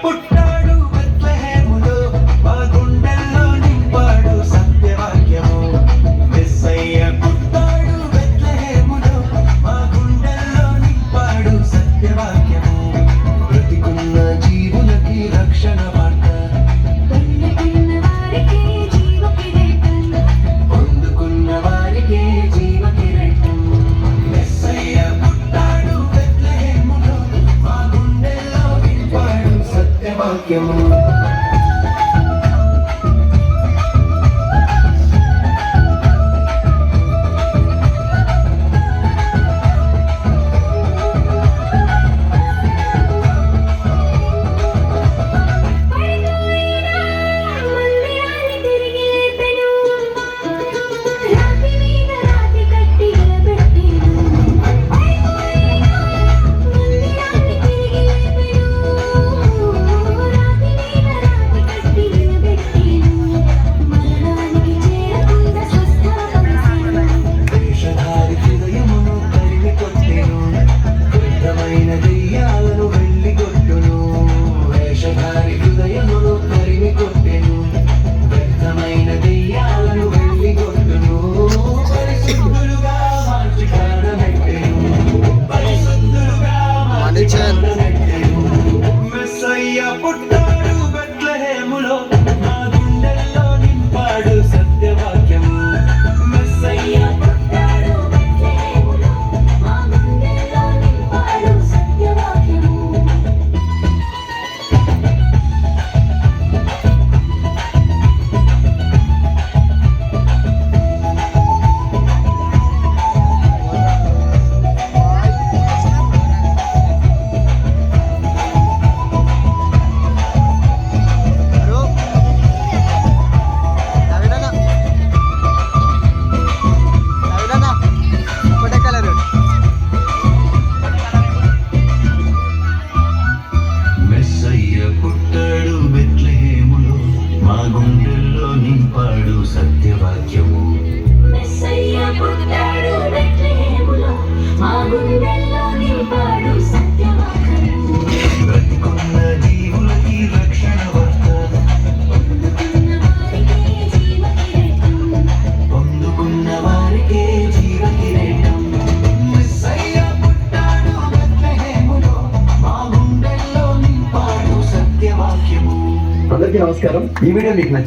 పుట్టాడు బెత్లెహేములో మా గుండెల్లో నింపాడు సత్యవాక్యము. మెస్సయ్య పుట్టాడు బెత్లెహేములో మా గుండెల్లో నింపాడు సత్యవాక్యము. బ్రతికున్న జీవులకి రక్షణ వార్త, పొందుకున్న వారికి జీవ కిరీటం. మెస్సయ్య పుట్టాడు బెత్లెహేములో మా గుండెల్లో నింపాడు సత్యవాక్యము. మెస్సయ్య పుట్టాడు బెత్లెహేములో మా గుండెల్లో నింపాడు సత్యవాక్యము. మెస్సయ్య పుట్టాడు బెత్లెహేములో మా గుండెల్లో నింపాడు సత్యవాక్యము. మెస్సయ్య పుట్టాడు బెత్లెహేములో మా గుండెల్లో నింపాడు సత్యవాక్యము. మెస్సయ్య పుట్టాడు బెత్లెహేములో మా గుండెల్లో నింపాడు సత్యవాక్యము. బ్రతికున్న జీవులకి రక్షణ వార్త, పొందుకున్న వారికి జీవ కిరీటం. పొందుకున్న వారికి జీవ కిరీటం. మెస్సయ్య పుట్టాడు బెత్లెహేములో మా గుండెల్లో నింపాడు సత్యవాక్యము. అందరికీ నమస్కారం. ఈ వీడియో మీకు నచ్చింది